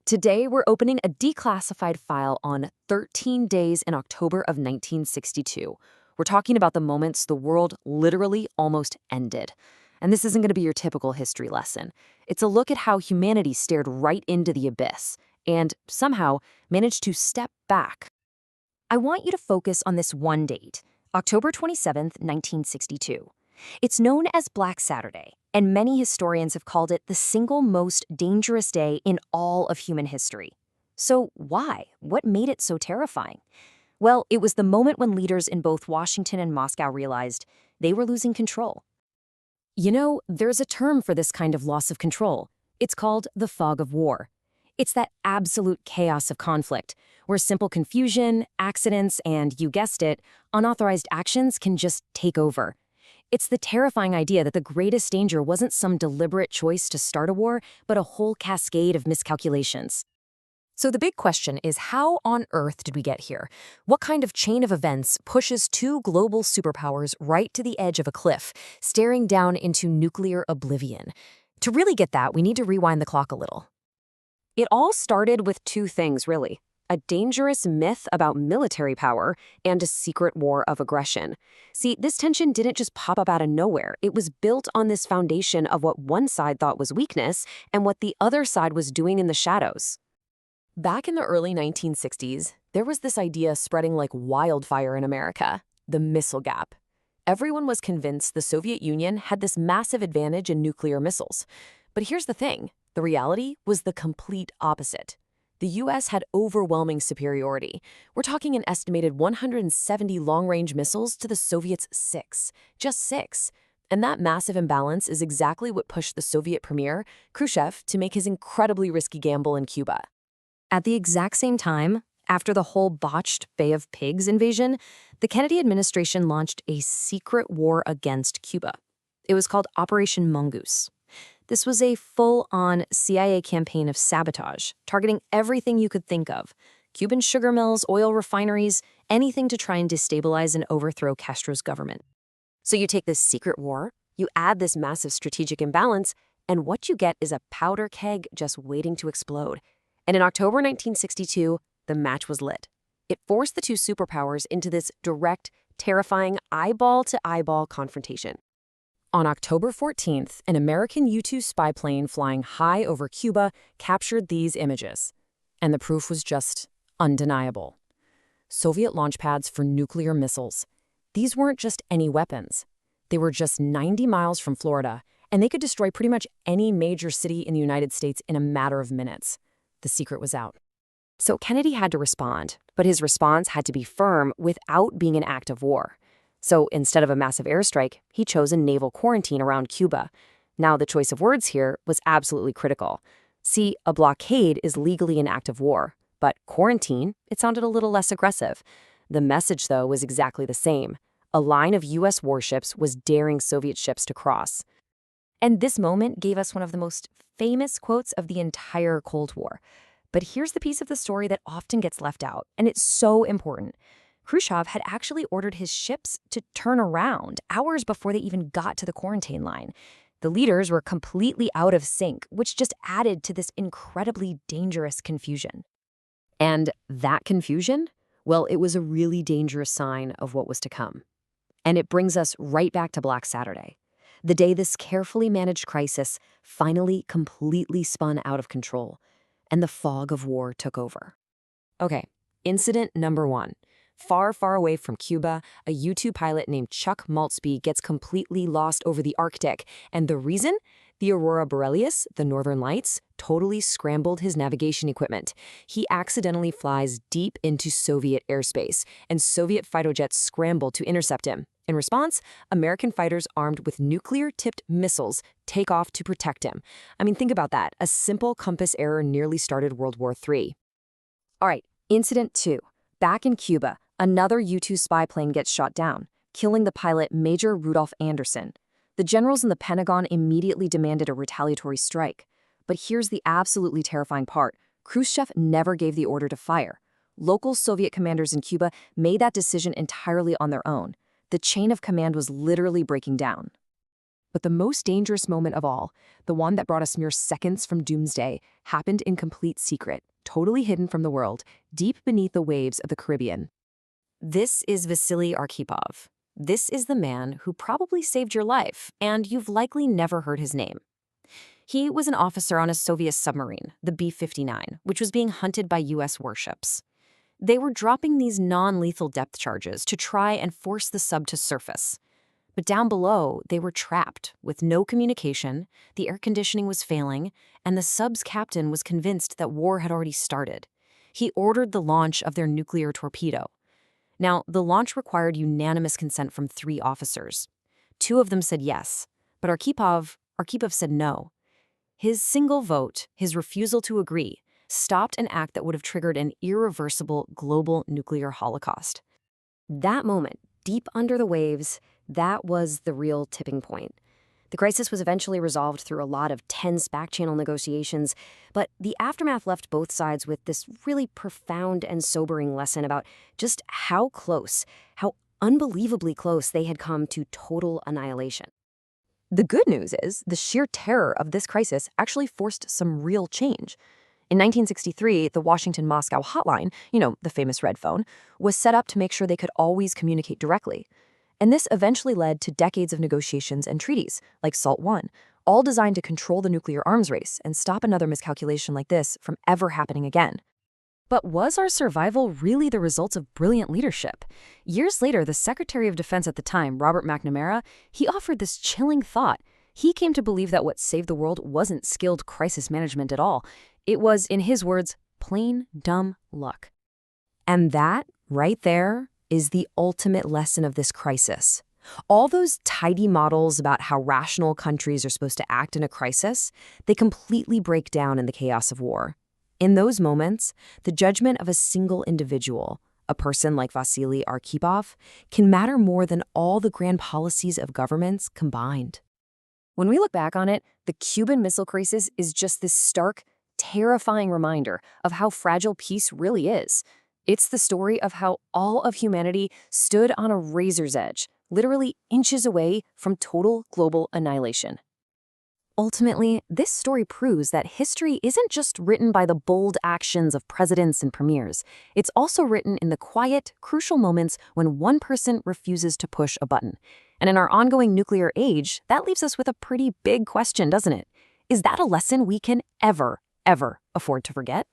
Today, we're opening a declassified file on 13 days in October of 1962. We're talking about the moments the world literally almost ended. And this isn't going to be your typical history lesson. It's a look at how humanity stared right into the abyss and somehow managed to step back. I want you to focus on this one date, October 27th, 1962. It's known as Black Saturday, and many historians have called it the single most dangerous day in all of human history. So why? What made it so terrifying? Well, it was the moment when leaders in both Washington and Moscow realized they were losing control. You know, there's a term for this kind of loss of control. It's called the fog of war. It's that absolute chaos of conflict, where simple confusion, accidents, and, you guessed it, unauthorized actions can just take over. It's the terrifying idea that the greatest danger wasn't some deliberate choice to start a war, but a whole cascade of miscalculations. So the big question is, how on earth did we get here? What kind of chain of events pushes two global superpowers right to the edge of a cliff, staring down into nuclear oblivion? To really get that, we need to rewind the clock a little. It all started with two things, really: a dangerous myth about military power and a secret war of aggression. See, this tension didn't just pop up out of nowhere. It was built on this foundation of what one side thought was weakness and what the other side was doing in the shadows. Back in the early 1960s, there was this idea spreading like wildfire in America: the missile gap. Everyone was convinced the Soviet Union had this massive advantage in nuclear missiles. But here's the thing: the reality was the complete opposite. The U.S. had overwhelming superiority. We're talking an estimated 170 long-range missiles to the Soviets' 6. Just 6. And that massive imbalance is exactly what pushed the Soviet premier, Khrushchev, to make his incredibly risky gamble in Cuba. At the exact same time, after the whole botched Bay of Pigs invasion, the Kennedy administration launched a secret war against Cuba. It was called Operation Mongoose. This was a full-on CIA campaign of sabotage, targeting everything you could think of: Cuban sugar mills, oil refineries, anything to try and destabilize and overthrow Castro's government. So you take this secret war, you add this massive strategic imbalance, and what you get is a powder keg just waiting to explode. And in October 1962, the match was lit. It forced the two superpowers into this direct, terrifying, eyeball-to-eyeball confrontation. On October 14th, an American U-2 spy plane flying high over Cuba captured these images. And the proof was just undeniable. Soviet launch pads for nuclear missiles. These weren't just any weapons. They were just 90 miles from Florida, and they could destroy pretty much any major city in the United States in a matter of minutes. The secret was out. So Kennedy had to respond, but his response had to be firm without being an act of war. So instead of a massive airstrike, he chose a naval quarantine around Cuba. Now, the choice of words here was absolutely critical. See, a blockade is legally an act of war, but quarantine, it sounded a little less aggressive. The message, though, was exactly the same. A line of U.S. warships was daring Soviet ships to cross. And this moment gave us one of the most famous quotes of the entire Cold War. But here's the piece of the story that often gets left out, and it's so important. Khrushchev had actually ordered his ships to turn around hours before they even got to the quarantine line. The leaders were completely out of sync, which just added to this incredibly dangerous confusion. And that confusion? Well, it was a really dangerous sign of what was to come. And it brings us right back to Black Saturday, the day this carefully managed crisis finally completely spun out of control, and the fog of war took over. Okay, incident number 1. Far, far away from Cuba, a U-2 pilot named Chuck Maltzby gets completely lost over the Arctic. And the reason? The Aurora Borealis, the Northern Lights, totally scrambled his navigation equipment. He accidentally flies deep into Soviet airspace, and Soviet fighter jets scramble to intercept him. In response, American fighters armed with nuclear-tipped missiles take off to protect him. I mean, think about that. A simple compass error nearly started World War III. All right, incident 2. Back in Cuba, another U-2 spy plane gets shot down, killing the pilot Major Rudolph Anderson. The generals in the Pentagon immediately demanded a retaliatory strike. But here's the absolutely terrifying part: Khrushchev never gave the order to fire. Local Soviet commanders in Cuba made that decision entirely on their own. The chain of command was literally breaking down. But the most dangerous moment of all, the one that brought us mere seconds from doomsday, happened in complete secret, totally hidden from the world, deep beneath the waves of the Caribbean. This is Vasily Arkhipov. This is the man who probably saved your life, and you've likely never heard his name. He was an officer on a Soviet submarine, the B-59, which was being hunted by U.S. warships. They were dropping these non-lethal depth charges to try and force the sub to surface. But down below, they were trapped with no communication, the air conditioning was failing, and the sub's captain was convinced that war had already started. He ordered the launch of their nuclear torpedo. Now, the launch required unanimous consent from 3 officers. 2 of them said yes, but Arkhipov said no. His single vote, his refusal to agree, stopped an act that would have triggered an irreversible global nuclear holocaust. That moment, deep under the waves, that was the real tipping point. The crisis was eventually resolved through a lot of tense back-channel negotiations, but the aftermath left both sides with this really profound and sobering lesson about just how close, how unbelievably close they had come to total annihilation. The good news is the sheer terror of this crisis actually forced some real change. In 1963, the Washington-Moscow hotline, the famous red phone, was set up to make sure they could always communicate directly. And this eventually led to decades of negotiations and treaties, like SALT I, all designed to control the nuclear arms race and stop another miscalculation like this from ever happening again. But was our survival really the result of brilliant leadership? Years later, the Secretary of Defense at the time, Robert McNamara, he offered this chilling thought. He came to believe that what saved the world wasn't skilled crisis management at all. It was, in his words, plain dumb luck. And that, right there, is the ultimate lesson of this crisis. All those tidy models about how rational countries are supposed to act in a crisis, they completely break down in the chaos of war. In those moments, the judgment of a single individual, a person like Vasily Arkhipov, can matter more than all the grand policies of governments combined. When we look back on it, the Cuban Missile Crisis is just this stark, terrifying reminder of how fragile peace really is. It's the story of how all of humanity stood on a razor's edge, literally inches away from total global annihilation. Ultimately, this story proves that history isn't just written by the bold actions of presidents and premiers. It's also written in the quiet, crucial moments when one person refuses to push a button. And in our ongoing nuclear age, that leaves us with a pretty big question, doesn't it? Is that a lesson we can ever afford to forget?